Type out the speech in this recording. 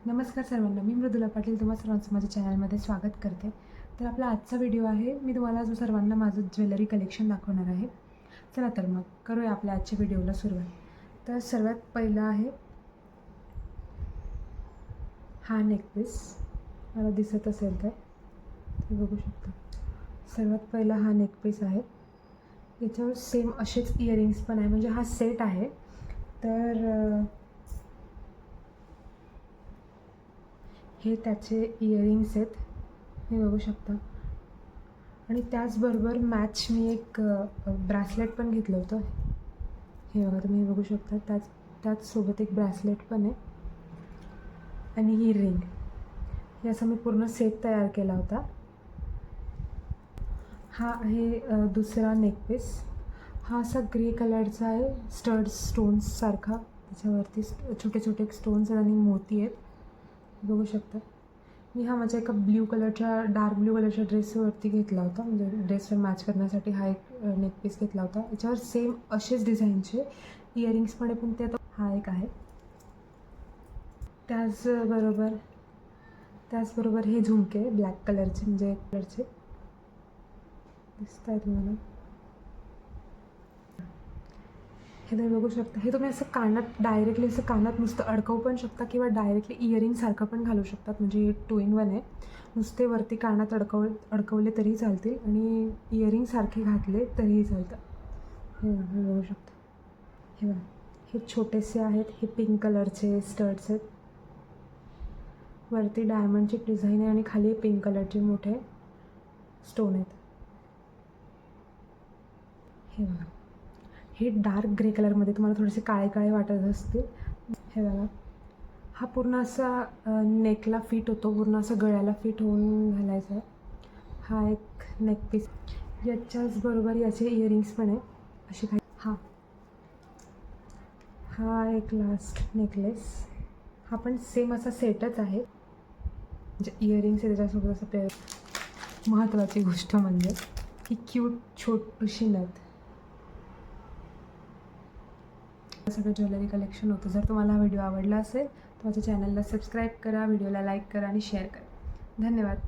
नमस्कार सर्वांना, मी मृदुला पाटील तुम्हा सर्वांचं माझ्या चॅनलमध्ये स्वागत करते. तर आपला आजचा व्हिडिओ आहे. मी तुम्हाला सर्वांना माझं ज्वेलरी कलेक्शन दाखवणार आहे. चला तर मग करूया आपल्या आजच्या व्हिडिओला सुरुवात. तर सर्वात पहिला आहे हा नेकपीस. मला दिसत असेल तर ते बघू शकता. सर्वात पहिला हा नेकपीस आहे. याच्यावर सेम असेच इयरिंग्स पण आहे, म्हणजे हा सेट आहे. तर हे त्याचे इयरिंग्स आहेत, हे बघू शकता. आणि त्याचबरोबर मॅच मी एक ब्रासलेट पण घेतलं होतं. हे बघा, तुम्ही बघू शकता. त्याचसोबत एक ब्रासलेट पण आहे आणि ही रिंग. हे असं मी पूर्ण सेट तयार केला होता. हा आहे दुसरा नेकपीस. हा असा ग्रे कलरचा आहे, स्टोन्स सारखा. त्याच्यावरती छोटे छोटे स्टोन्स आणि मोती आहेत, बघू शकता. मी हा माझ्या एका डार्क ब्ल्यू कलरच्या ड्रेसवरती घेतला होता, म्हणजे ड्रेसवर मॅच करण्यासाठी हा एक नेकपीस घेतला होता. याच्यावर सेम असेच डिझाईनचे इयरिंग्स पण आहे, पण ते आता हा एक आहे. त्याचबरोबर हे झुमके ब्लॅक कलरचे, म्हणजे कलरचे दिसत आहे तुम्हाला. हे तुम्ही बघू शकता. हे तुम्ही असं डायरेक्टली असं कानात नुसतं अडकवू पण शकता, किंवा डायरेक्टली इयरिंगसारखं पण घालू शकतात. म्हणजे 2 in 1 आहे. नुसते वरती कानात अडकवले तरीही चालतील आणि इयरिंगसारखे घातले तरीही चालतं. हे बघू शकता. हे बघा, हे छोटेसे आहेत. हे पिंक कलरचे स्टड्स आहेत. वरती डायमंडची डिझाईन आहे आणि खाली पिंक कलरचे मोठे स्टोन आहेत. हे बघा, हे डार्क ग्रे कलरमध्ये तुम्हाला थोडेसे काळे काळे वाटत असतील. हे बघा, हा पूर्ण असा नेकला फिट होतो, पूर्ण असं गळ्याला फिट होऊन घालायचा आहे. हा एक नेकपीस. याच्याच बरोबर याचे इयरिंग्स पण आहे असे काही. हा एक लास्ट नेकलेस. हा पण सेम असा सेटच आहे, म्हणजे इयरिंग्स आहे त्याच्यासोबत असं पेअर. महत्त्वाची गोष्ट म्हणजे ही क्यूट छोटूशी नथ. सगळं ज्वेलरी कलेक्शन होतं. जर तुम्हाला हा व्हिडिओ आवडला असेल तर माझ्या चॅनलला सबस्क्राईब करा, व्हिडिओला लाईक करा आणि शेअर करा. धन्यवाद.